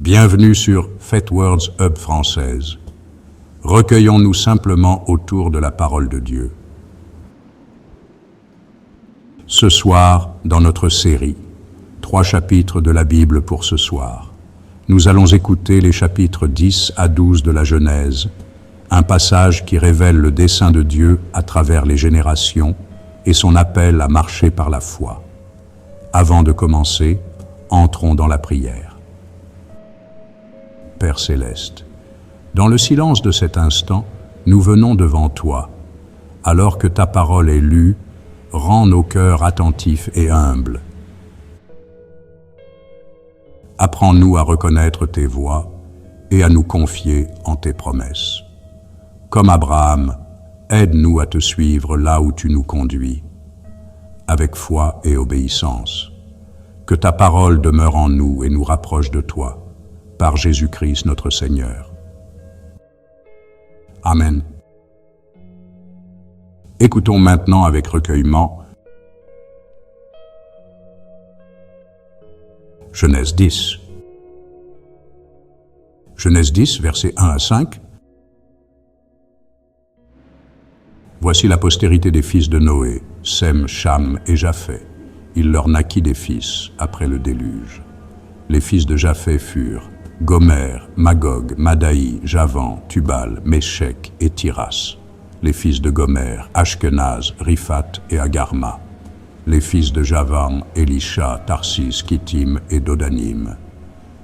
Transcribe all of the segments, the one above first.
Bienvenue sur FaithWords Hub française. Recueillons-nous simplement autour de la parole de Dieu. Ce soir, dans notre série, 3 chapitres de la Bible pour ce soir, nous allons écouter les chapitres 10 à 12 de la Genèse, un passage qui révèle le dessein de Dieu à travers les générations et son appel à marcher par la foi. Avant de commencer, entrons dans la prière. Père céleste, dans le silence de cet instant, nous venons devant toi. Alors que ta parole est lue, rends nos cœurs attentifs et humbles. Apprends-nous à reconnaître tes voies et à nous confier en tes promesses. Comme Abraham, aide-nous à te suivre là où tu nous conduis, avec foi et obéissance. Que ta parole demeure en nous et nous rapproche de toi, par Jésus-Christ notre Seigneur. Amen. Écoutons maintenant avec recueillement Genèse 10. Genèse 10, versets 1 à 5. Voici la postérité des fils de Noé, Sem, Cham et Japheth. Il leur naquit des fils après le déluge. Les fils de Japheth furent Gomer, Magog, Madaï, Javan, Tubal, Méshek et Tiras. Les fils de Gomer, Ashkenaz, Riphat et Agarma. Les fils de Javan, Elisha, Tarsis, Kittim et Dodanim.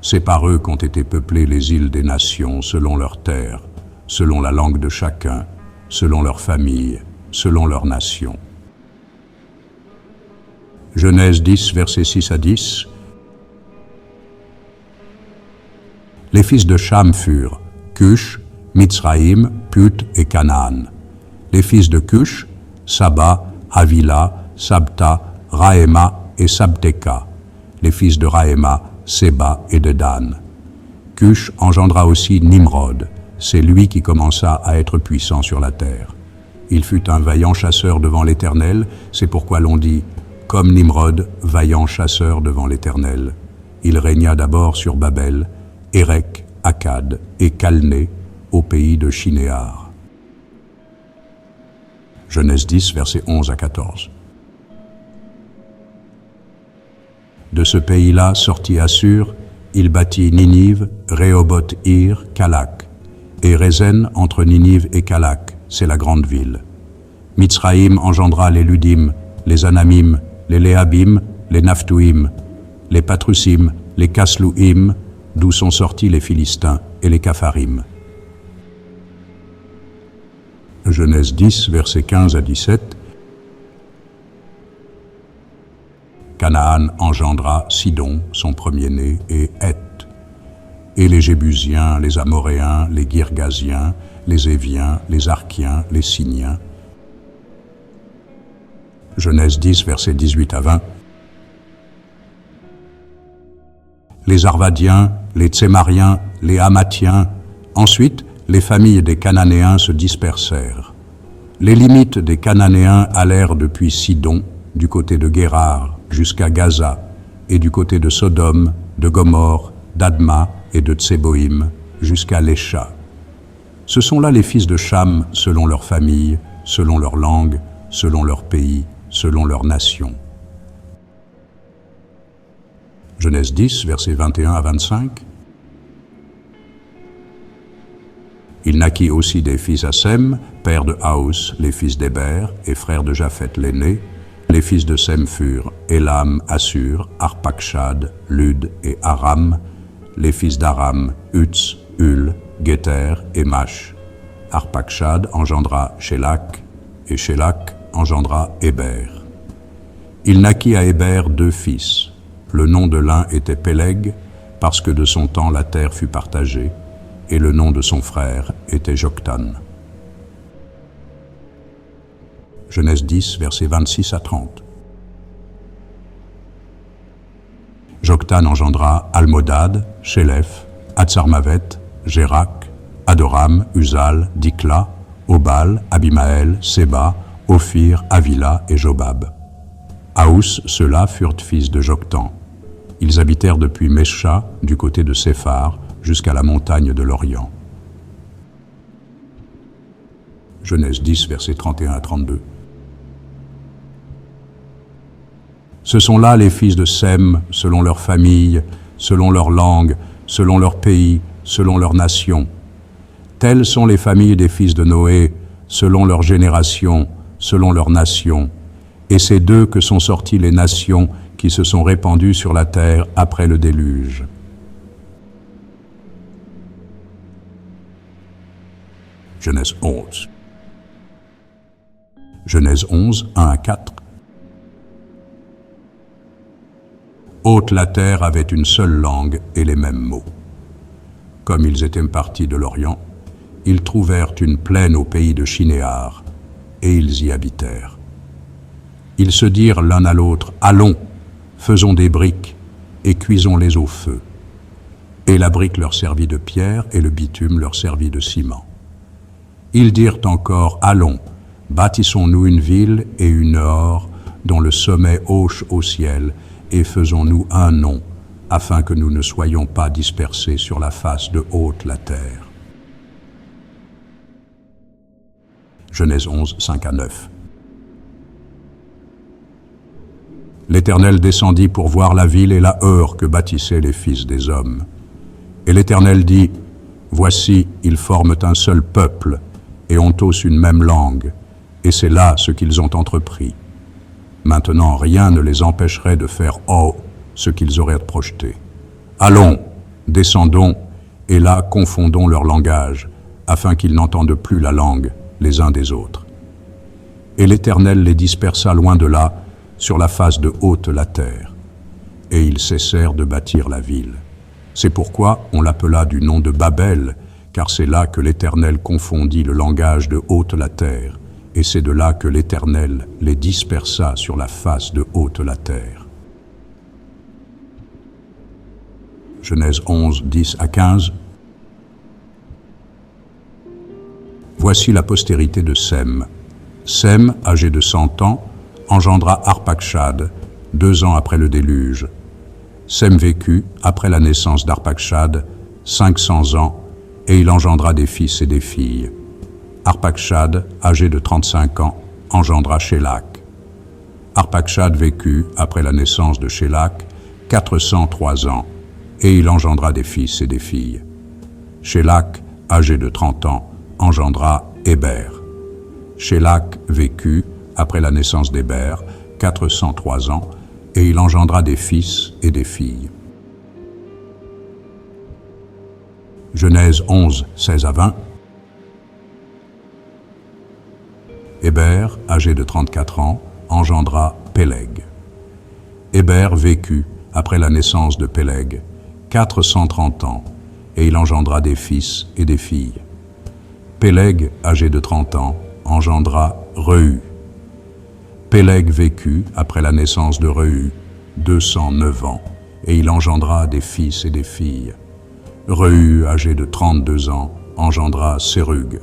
C'est par eux qu'ont été peuplées les îles des nations selon leurs terres, selon la langue de chacun, selon leur famille, selon leur nation. Genèse 10, versets 6 à 10. Les fils de Cham furent Cush, Mitzraïm, Put et Canaan. Les fils de Cush, Saba, Havila, Sabta, Raéma et Sabteka. Les fils de Raéma, Séba et Dedan. Cush engendra aussi Nimrod. C'est lui qui commença à être puissant sur la terre. Il fut un vaillant chasseur devant l'Éternel, c'est pourquoi l'on dit « Comme Nimrod, vaillant chasseur devant l'Éternel ». Il régna d'abord sur Babel, Érec, Akkad et Calné, au pays de Shinéar. Genèse 10, versets 11 à 14. De ce pays-là sortit Assur, il bâtit Ninive, Rehoboth-Ir, Calak, et Rézen entre Ninive et Calak, c'est la grande ville. Mitzraïm engendra les Ludim, les Anamim, les Léabim, les Naphtuim, les Patrusim, les Kaslouim, d'où sont sortis les Philistins et les Capharim. Genèse 10, versets 15 à 17. Canaan engendra Sidon, son premier-né, et Heth, et les Jébusiens, les Amoréens, les Girgasiens, les Éviens, les Arkiens, les Siniens. Genèse 10, versets 18 à 20. Les Arvadiens, les Tsémariens, les Hamathiens. Ensuite, les familles des Cananéens se dispersèrent. Les limites des Cananéens allèrent depuis Sidon, du côté de Guérar, jusqu'à Gaza, et du côté de Sodome, de Gomorre, d'Adma et de Tseboïm, jusqu'à Lécha. Ce sont là les fils de Cham, selon leur famille, selon leur langue, selon leur pays, selon leur nation. Genèse 10, versets 21 à 25. Il naquit aussi des fils à Sem, père de Haus, les fils d'Héber et frère de Japheth l'aîné. Les fils de Sem furent Élam, Assur, Arpachshad, Lud et Aram. Les fils d'Aram, Uts, Hul, Géter et Mash. Arpachshad engendra Shélak, et Shélak engendra Héber. Il naquit à Héber 2 fils. Le nom de l'un était Péleg, parce que de son temps la terre fut partagée, et le nom de son frère était Joktan. Genèse 10, versets 26 à 30. Joktan engendra Almodad, Shélef, Hatsarmavet, Jérak, Adoram, Uzal, Dikla, Obal, Abimaël, Séba, Ophir, Havila et Jobab. Haus, ceux-là furent fils de Joktan. Ils habitèrent depuis Mesha, du côté de Séphar, jusqu'à la montagne de l'Orient. Genèse 10, versets 31 à 32. Ce sont là les fils de Sem, selon leur famille, selon leur langue, selon leur pays, selon leur nation. Telles sont les familles des fils de Noé, selon leur génération, selon leur nation. Et c'est d'eux que sont sorties les nations qui se sont répandues sur la terre après le déluge. Genèse 11. Genèse 11, 1 à 4. Haute la terre avait une seule langue et les mêmes mots. Comme ils étaient partis de l'Orient, ils trouvèrent une plaine au pays de Shinéar, et ils y habitèrent. Ils se dirent l'un à l'autre, « Allons, faisons des briques, et cuisons-les au feu. » Et la brique leur servit de pierre, et le bitume leur servit de ciment. Ils dirent encore, « Allons, bâtissons-nous une ville et une hors, dont le sommet hoche au ciel, et faisons-nous un nom, afin que nous ne soyons pas dispersés sur la face de haute la terre. » Genèse 11, 5 à 9. L'Éternel descendit pour voir la ville et la heure que bâtissaient les fils des hommes. Et l'Éternel dit, « Voici, ils forment un seul peuple, et ont tous une même langue, et c'est là ce qu'ils ont entrepris. Maintenant, rien ne les empêcherait de faire ce qu'ils auraient projeté. Allons, descendons, et là confondons leur langage, afin qu'ils n'entendent plus la langue les uns des autres. » Et l'Éternel les dispersa loin de là, sur la face de haute la terre, et ils cessèrent de bâtir la ville. C'est pourquoi on l'appela du nom de Babel, car c'est là que l'Éternel confondit le langage de haute la terre, et c'est de là que l'Éternel les dispersa sur la face de haute la terre. Genèse 11, 10 à 15. Voici la postérité de Sem. Sem, âgé de 100 ans, engendra Arpachshad, 2 ans après le déluge. Sem vécut, après la naissance d'Arpachshad, 500 ans, et il engendra des fils et des filles. Arpachshad, âgé de 35 ans, engendra Shélak. Arpachshad vécut, après la naissance de Shélak, 403 ans, et il engendra des fils et des filles. Shélak, âgé de 30 ans, engendra Héber. Shélak vécut, après la naissance d'Héber, 403 ans, et il engendra des fils et des filles. Genèse 11, 16 à 20. Héber, âgé de 34 ans, engendra Péleg. Héber vécut, après la naissance de Péleg, 430 ans, et il engendra des fils et des filles. Péleg, âgé de 30 ans, engendra Reu. Péleg vécut, après la naissance de Reu, 209 ans, et il engendra des fils et des filles. Reu, âgé de 32 ans, engendra Sérug.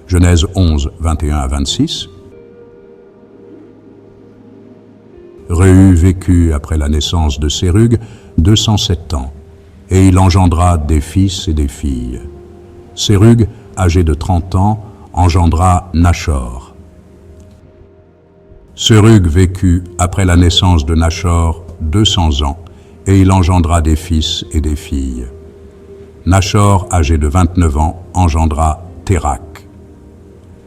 Genèse 11, 21 à 26. Reu vécut, après la naissance de Sérug, 207 ans, et il engendra des fils et des filles. Sérug, âgé de 30 ans, engendra Nachor. Sérug vécut, après la naissance de Nachor, 200 ans, et il engendra des fils et des filles. Nachor, âgé de 29 ans, engendra Térak.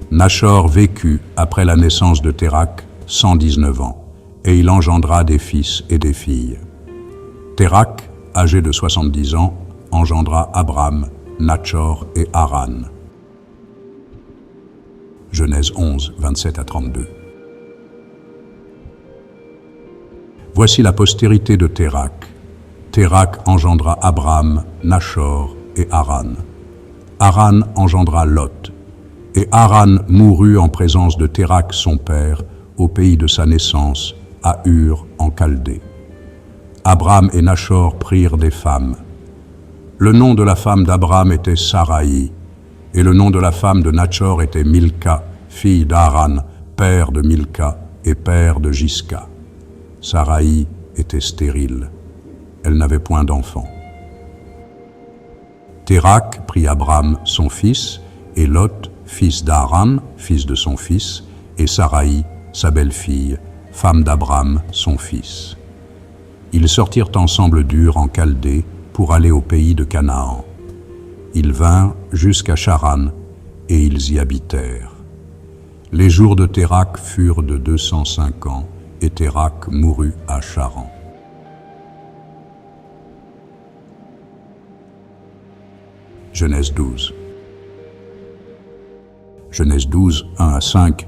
Nachor vécut, après la naissance de Térak, 119 ans, et il engendra des fils et des filles. Térak, âgé de 70 ans, engendra Abram, Nachor et Haran. Genèse 11, 27 à 32. Voici la postérité de Térak. Térak engendra Abram, Nachor et Haran. Haran engendra Lot. Et Haran mourut en présence de Térak son père, au pays de sa naissance, à Ur en Chaldée. Abram et Nachor prirent des femmes. Le nom de la femme d'Abram était Saraï, et le nom de la femme de Nachor était Milka, fille d'Haran, père de Milka et père de Jiska. Saraï était stérile. Elle n'avait point d'enfant. Térakh prit Abram, son fils, et Lot, fils d'Haran, fils de son fils, et Saraï, sa belle-fille, femme d'Abram, son fils. Ils sortirent ensemble d'Ur en Chaldée pour aller au pays de Canaan. Ils vinrent jusqu'à Charan, et ils y habitèrent. Les jours de Térakh furent de 205 ans, et Térakh mourut à Charan. Genèse 12. Genèse 12, 1 à 5.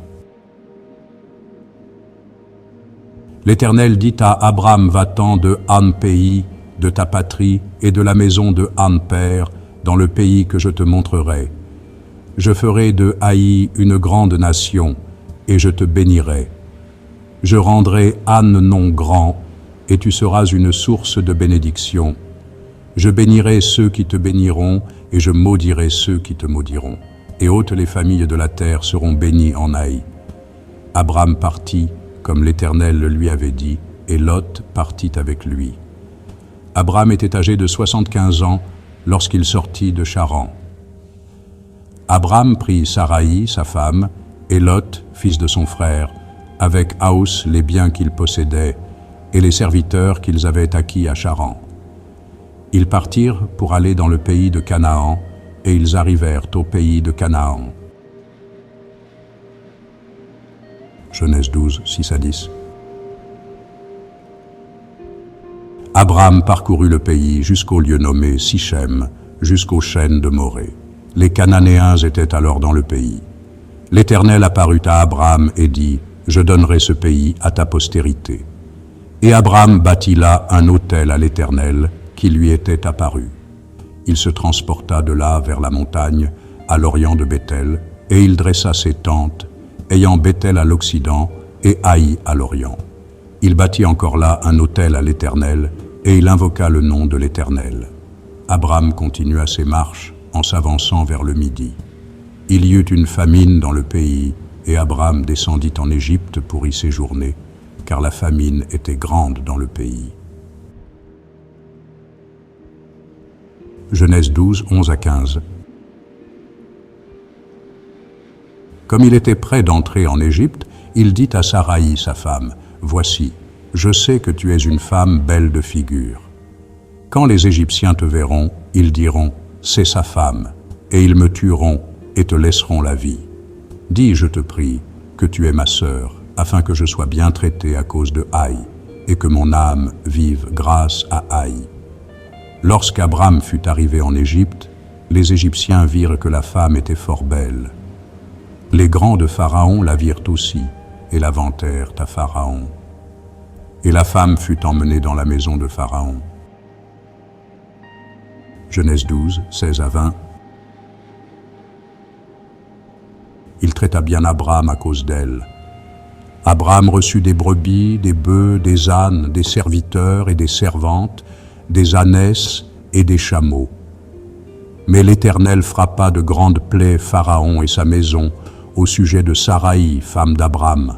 L'Éternel dit à Abram, va-t'en de Han pays, de ta patrie et de la maison de Han père, dans le pays que je te montrerai. Je ferai de Haï une grande nation, et je te bénirai. Je rendrai Han nom grand, et tu seras une source de bénédiction. Je bénirai ceux qui te béniront, et je maudirai ceux qui te maudiront. Et toutes les familles de la terre seront bénies en Haï. Abram partit, comme l'Éternel le lui avait dit, et Lot partit avec lui. Abram était âgé de 75 ans lorsqu'il sortit de Charan. Abram prit Saraï, sa femme, et Lot, fils de son frère, avec Haus les biens qu'ils possédaient, et les serviteurs qu'ils avaient acquis à Charan. Ils partirent pour aller dans le pays de Canaan, et ils arrivèrent au pays de Canaan. Genèse 12, 6 à 10. Abram parcourut le pays jusqu'au lieu nommé Sichem, jusqu'aux chênes de Morée. Les Cananéens étaient alors dans le pays. L'Éternel apparut à Abram et dit, « Je donnerai ce pays à ta postérité. » Et Abram bâtit là un autel à l'Éternel qui lui était apparu. Il se transporta de là vers la montagne, à l'orient de Béthel, et il dressa ses tentes, ayant Béthel à l'occident et Haï à l'orient. Il bâtit encore là un autel à l'Éternel, et il invoqua le nom de l'Éternel. Abram continua ses marches en s'avançant vers le midi. Il y eut une famine dans le pays, et Abram descendit en Égypte pour y séjourner, car la famine était grande dans le pays. Genèse 12, 11 à 15. Comme il était près d'entrer en Égypte, il dit à Saraï, sa femme, « Voici, je sais que tu es une femme belle de figure. Quand les Égyptiens te verront, ils diront, « C'est sa femme », et ils me tueront et te laisseront la vie. Dis, je te prie, que tu es ma sœur, afin que je sois bien traité à cause de Haï, et que mon âme vive grâce à Haï. » Lorsqu'Abram fut arrivé en Égypte, les Égyptiens virent que la femme était fort belle. Les grands de Pharaon la virent aussi, et la vantèrent à Pharaon. Et la femme fut emmenée dans la maison de Pharaon. Genèse 12, 16 à 20. Il traita bien Abram à cause d'elle. Abram reçut des brebis, des bœufs, des ânes, des serviteurs et des servantes, des ânesses et des chameaux. Mais l'Éternel frappa de grandes plaies Pharaon et sa maison au sujet de Saraï, femme d'Abram.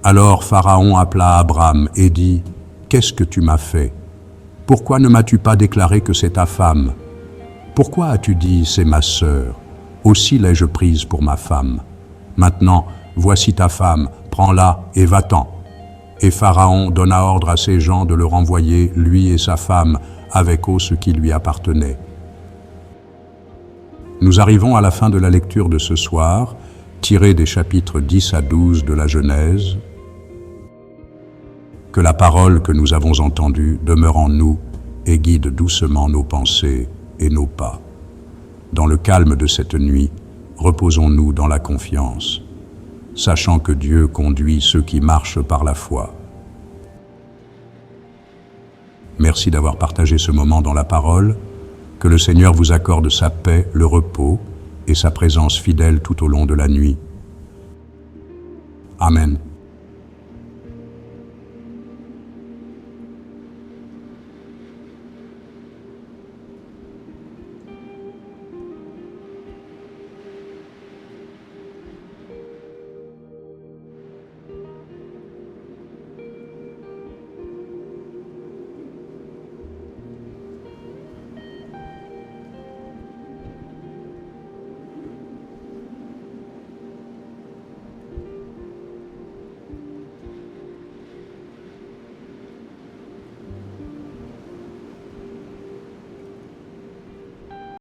Alors Pharaon appela Abram et dit, « Qu'est-ce que tu m'as fait? Pourquoi ne m'as-tu pas déclaré que c'est ta femme? Pourquoi as-tu dit, c'est ma sœur? Aussi l'ai-je prise pour ma femme. Maintenant, voici ta femme, prends-la et va-t'en. » Et Pharaon donna ordre à ses gens de le renvoyer, lui et sa femme, avec ce qui lui appartenait. Nous arrivons à la fin de la lecture de ce soir, tirée des chapitres 10 à 12 de la Genèse. Que la parole que nous avons entendue demeure en nous et guide doucement nos pensées et nos pas. Dans le calme de cette nuit, reposons-nous dans la confiance, sachant que Dieu conduit ceux qui marchent par la foi. Merci d'avoir partagé ce moment dans la parole. Que le Seigneur vous accorde sa paix, le repos et sa présence fidèle tout au long de la nuit. Amen.